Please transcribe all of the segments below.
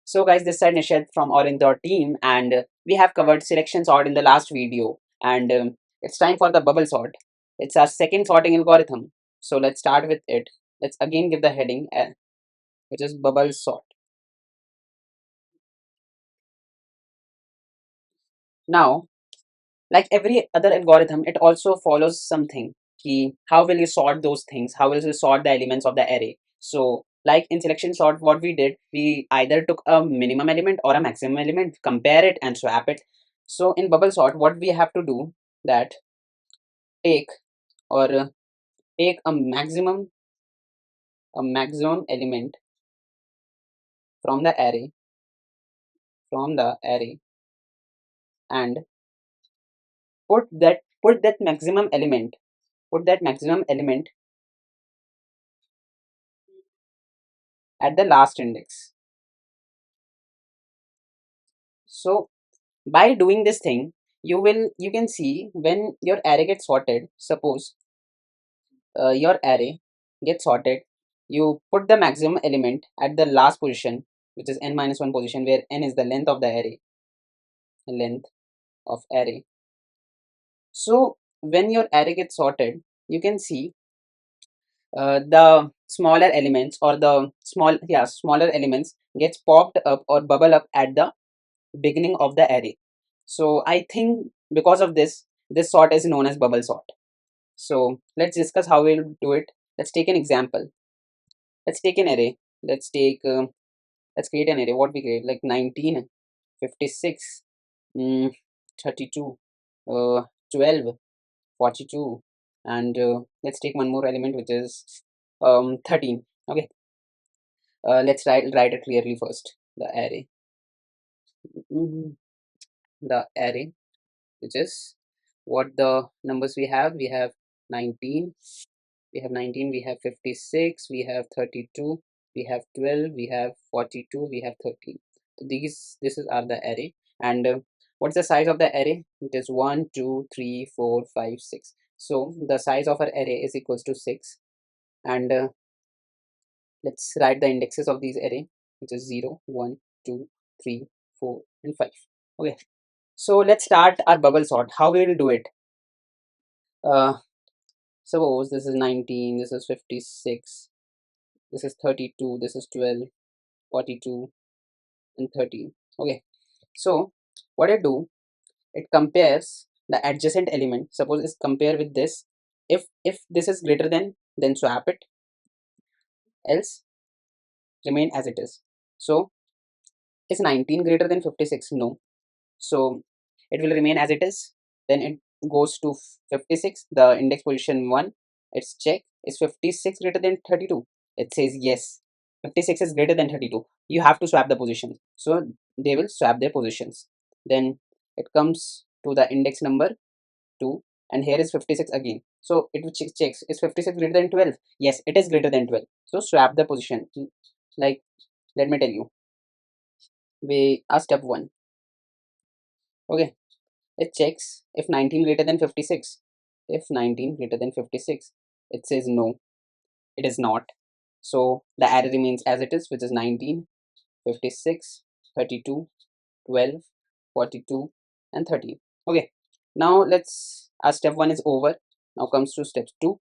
So guys, this side Nishad from Orientor team, and we have covered selection sort in the last video, and it's time for the bubble sort. It's our second sorting algorithm. So let's start with it. Let's again give the heading, which is bubble sort. Now, like every other algorithm, it also follows something. How will you sort those things? How will you sort the elements of the array? So, like in selection sort, what we did, we either took a minimum element or a maximum element, compare it and swap it. So in bubble sort, what we have to do that take or take a maximum element from the array and put that maximum element at the last index. So by doing this thing, you can see when your array gets sorted. Suppose your array gets sorted, you put the maximum element at the last position, which is n minus 1 position, where n is the length of the array. So when your array gets sorted, you can see the smaller elements or the smaller elements gets popped up or bubble up at the beginning of the array. So I think because of this sort is known as bubble sort. So let's discuss how we'll do it. Let's take an example. Let's take an array. Let's create an array. What we create, like 19, 56, 32, 12, 42, and let's take one more element, which is 13. Okay, let's write it clearly first. Mhm. The array, which is what the numbers we have. We have 19. We have 56, we have 32, we have 12, we have 42, we have 13. So this is are the array. And what's the size of the array? It is 1, 2, 3, 4, 5, 6. So the size of our array is equals to 6. And let's write the indexes of these array, which is 0, 1, 2, 3, 4, and 5. Okay, so let's start our bubble sort. How we will do it? uh Suppose this is 19, this is 56, this is 32, this is 12, 42, and 13. Okay, so what I do, it compares the adjacent element. Suppose it's compare with this. If this is greater than, then swap it, else remain as it is. So is 19 greater than 56? No. So it will remain as it is. Then it goes to 56, the index position 1. It's check, is 56 greater than 32? It says yes, 56 is greater than 32. You have to swap the positions, so they will swap their positions. Then it comes to the index number 2, and here is 56 again. So it will checks, is 56 greater than 12? Yes, it is greater than 12. So swap the position. Like, let me tell you, we are step 1. Okay, it checks if 19 greater than 56. If 19 greater than 56, it says no, it is not. So the array remains as it is, which is 19, 56, 32, 12, 42, and 13. Okay, now let's, our step 1 is over. Now comes to step 2.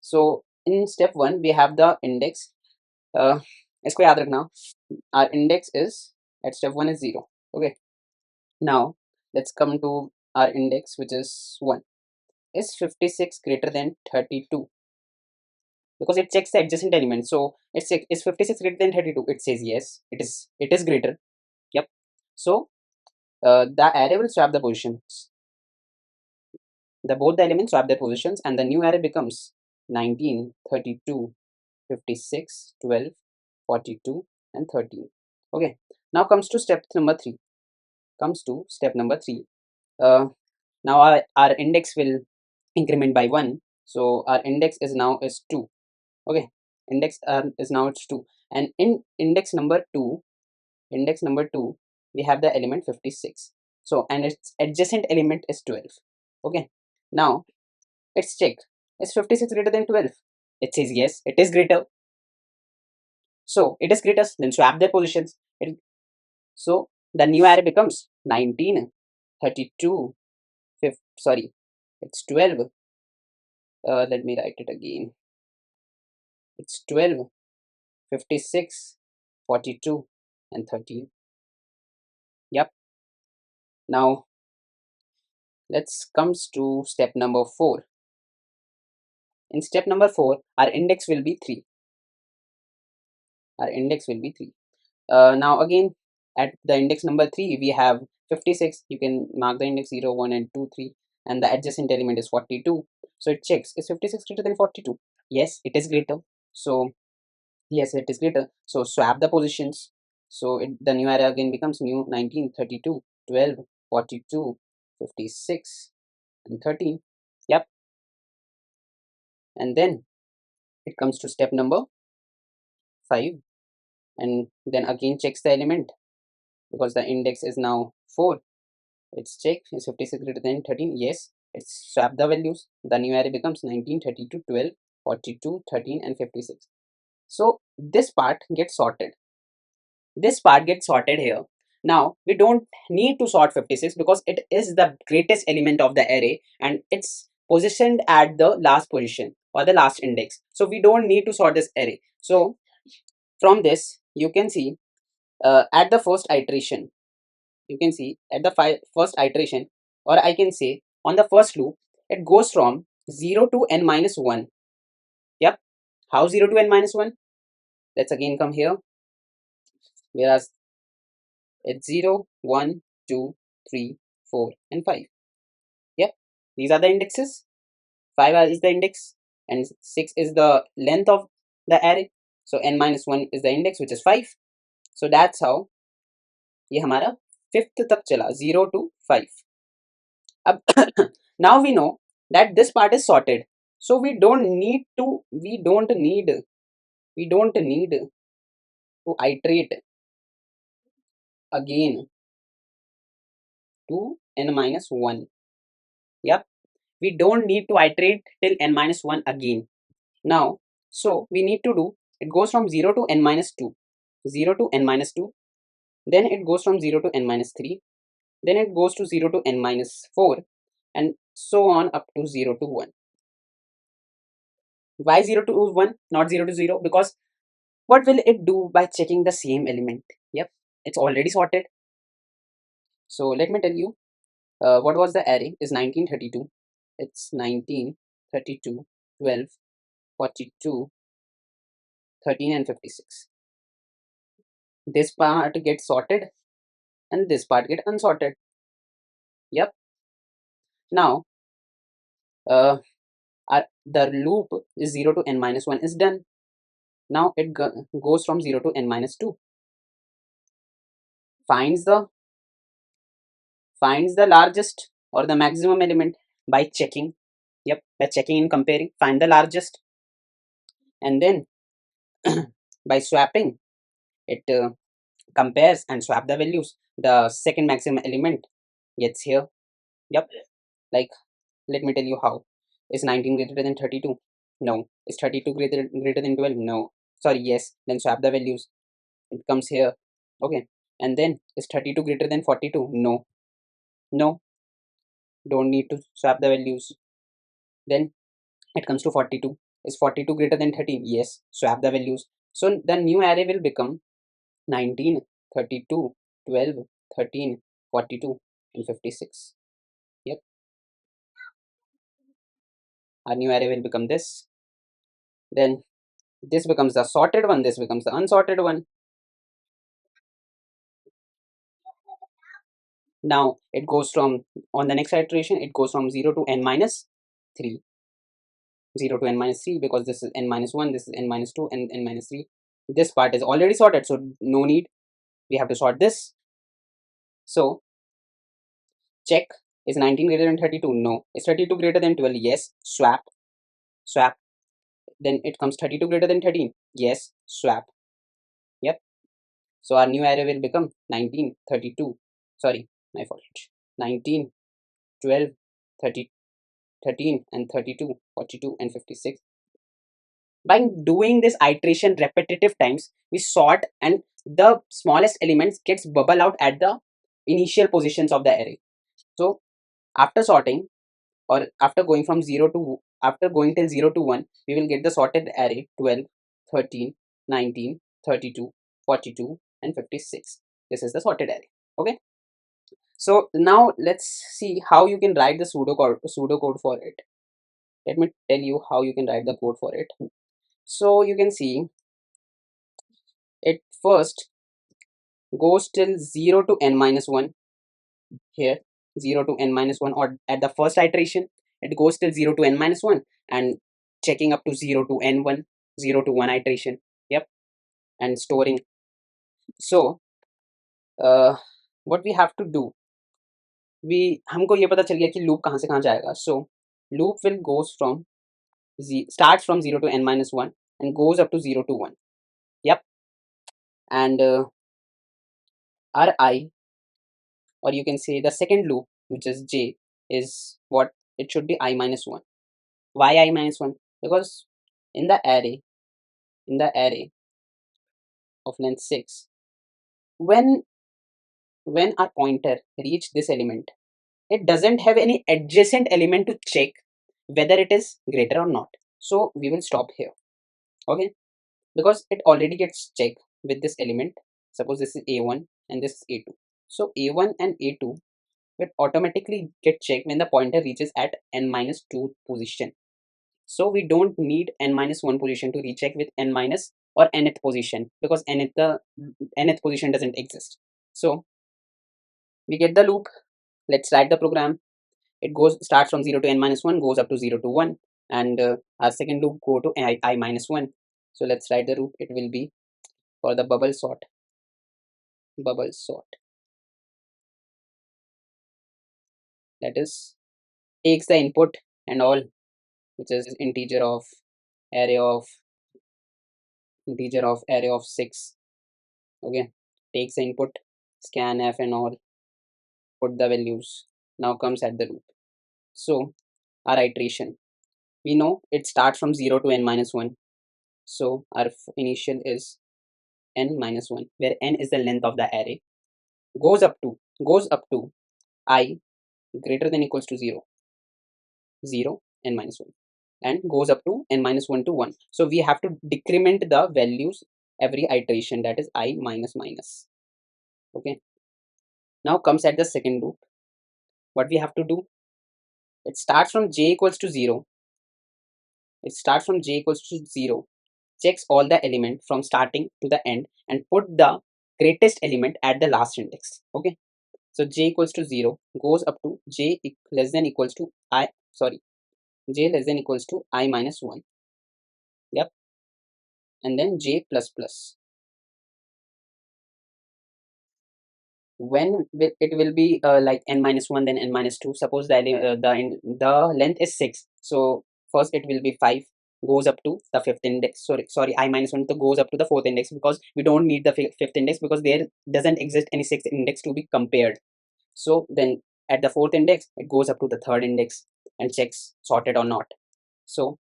So in step 1, we have the index. इसको याद रखना, our index is at step 1 is 0. Okay, now let's come to our index, which is 1. Is 56 greater than 32? Because it checks the adjacent element. So is 56 greater than 32? It says yes, it is greater. Yep. So the array will swap the positions. Both the elements swap their positions, and the new array becomes 19, 32, 56, 12, 42, and 13. Okay. Now comes to step number 3. Uh, now our index will increment by 1. So our index is now is 2. Okay, index is now it's 2, and in index number 2 we have the element 56. So and its adjacent element is 12. Okay, now let's check, is 56 greater than 12? It says yes, it is greater. So it is greater, then swap their positions. So the new array becomes 19, 32, sorry, it's 12. Let me write it again. It's 12, 56, 42, and 13. Yep. Now let's comes to step number 4. In step number 4, our index will be 3. Our index will be 3. Now again, at the index number 3, we have 56. You can mark the index 0, 1, and 2, 3, and the adjacent element is 42. So it checks, is 56 greater than 42? Yes, it is greater. So yes, it is greater. So swap the positions. So the new array again becomes new 19, 32, 12, 42, 56, and 13. Yep. And then it comes to step number 5, and then again checks the element because the index is now 4. It's check, is 56 greater than 13? Yes. It's swap the values. The new array becomes 19, 32, 12, 42, 13, and 56. So this part gets sorted. This part gets sorted here. Now we don't need to sort 56 because it is the greatest element of the array and it's positioned at the last position or the last index. So we don't need to sort this array. So from this you can see at the first iteration, you can see at the first iteration, or I can say on the first loop, it goes from 0 to n minus 1. Yep. How 0 to n minus 1? Let's again come here. Whereas it's 0, 1, 2, 3, 4, and 5. Yep. These are the indexes. 5 is the index and 6 is the length of the array. So n minus 1 is the index, which is 5. So that's how ये हमारा fifth तक चला, 0 to 5. अब now we know that this part is sorted, so we don't need to iterate again to n minus 1. Yep, we don't need to iterate till n minus 1 again. Now so we need to do, it goes from 0 to n minus 2, 0 to n minus 2, then it goes from 0 to n minus 3, then it goes to 0 to n minus 4, and so on up to 0 to 1. Why 0 to 1, not 0 to 0? Because what will it do by checking the same element? Yep, it's already sorted. So let me tell you, what was the array is 1932. It's 19, 32, 12, 42, 13, and 56. This part gets sorted and this part get unsorted. Yep. Now the loop is 0 to n minus 1 is done. Now it goes from 0 to n minus 2. Finds the largest or the maximum element by checking. Yep, by checking and comparing, find the largest, and then by swapping it compares and swap the values. The second maximum element gets here. Yep, like let me tell you how. Is 19 greater than 32? No. Is 32 greater than 12? No. Sorry, yes. Then swap the values. It comes here. Okay. And then is 32 greater than 42? No. No. Don't need to swap the values. Then it comes to 42. Is 42 greater than 13? Yes. Swap the values. So the new array will become 19, 32, 12, 13, 42, and 56. Yep. Our new array will become this. Then this becomes the sorted one, this becomes the unsorted one. Now it goes from, on the next iteration, it goes from 0 to n minus 3. 0 to n minus 3 because this is n minus 1, this is n minus 2, and n minus 3. This part is already sorted, so no need. We have to sort this. So check, is 19 greater than 32? No. Is 32 greater than 12? Yes. Swap. Swap. Then it comes 32 greater than 13? Yes. Swap. Yep. So our new array will become 19, 32. Sorry, my fault. 19, 12, 30, 13, and 32, 42, and 56. By doing this iteration repetitive times, we sort and the smallest elements gets bubble out at the initial positions of the array. So after sorting, or after going from 0 to, after going till 0 to 1, we will get the sorted array 12, 13, 19, 32, 42 and 56. This is the sorted array. Okay, so now let's see how you can write the pseudocode for it. Let me tell you how you can write the code for it. So you can see it first goes till 0 to n minus 1 here, 0 to n minus 1, or at the first iteration it goes till 0 to n minus 1 and checking up to 0 to n1, 0 to 1 iteration. Yep, and storing. So what we have to do, we हमको ये पता चल गया कि loop कहाँ से कहाँ जाएगा. So loop will goes from starts from 0 to n minus 1 and goes up to 0 to 1. Yep, and ri, or you can say the second loop, which is j, is what it should be I minus 1. Why I minus 1? Because in the array of length 6, when our pointer reach this element, it doesn't have any adjacent element to check whether it is greater or not. So we will stop here. Okay, because it already gets checked with this element. Suppose this is a1 and this is a2. So a1 and a2 will automatically get checked when the pointer reaches at n minus 2 position. So we don't need n minus 1 position to recheck with n minus or nth position, because nth position doesn't exist. So we get the loop. Let's write the program. It starts from 0 to n minus 1, goes up to 0 to 1, and our second loop go to I minus 1. So let's write the loop. It will be for the bubble sort. That is, takes the input and all, which is array of array of 6. Okay, takes the input, scanf and all, put the values. Now comes at the loop. So our iteration, we know it starts from 0 to n minus 1. So our initial is n minus 1, where n is the length of the array, goes up to I greater than equals to 0, 0, n minus 1, and goes up to n minus 1 to 1. So we have to decrement the values every iteration, that is I minus minus. Okay, now comes at the second loop. What we have to do, it starts from j equals to 0. Checks all the element from starting to the end and put the greatest element at the last index. Okay, so j equals to 0 goes up to less than equals to j less than equals to I minus 1. Yep, and then j plus plus. When it will be like n minus 1, then n minus 2. Suppose the length is 6, so first it will be 5, goes up to the fifth index. Sorry, I minus 1 to goes up to the fourth index, because we don't need the fifth index, because there doesn't exist any sixth index to be compared. So then at the fourth index it goes up to the third index and checks sorted or not. So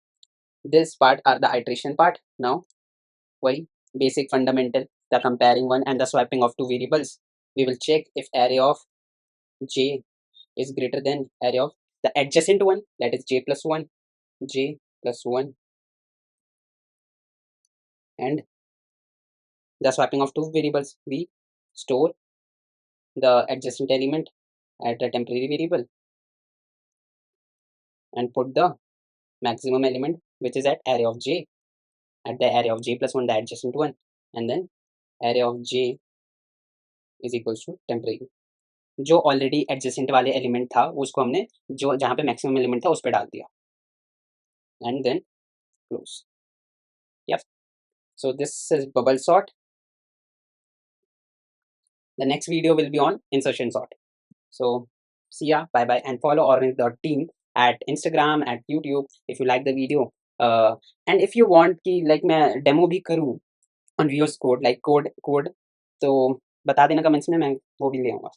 this part are the iteration part. Now very basic fundamental, the comparing one and the swapping of two variables. We will check if array of j is greater than array of the adjacent one, that is j plus 1, and the swapping of two variables, we store the adjacent element at a temporary variable and put the maximum element, which is at array of j, at the array of j plus 1, the adjacent one, and then array of j is equals to temporary. जो already adjacent वाले element था उसको हमने जो जहाँ पे maximum element था उस पर डाल दिया, and then close. Yep, so this is bubble sort. The next video will be on insertion sort. So see ya, bye bye, and follow orange.team at Instagram, at YouTube if you like the video. And if you want कि like मैं demo भी करूँ on VS Code, like code, तो बता देना comments में, मैं वो भी ले आऊँगा.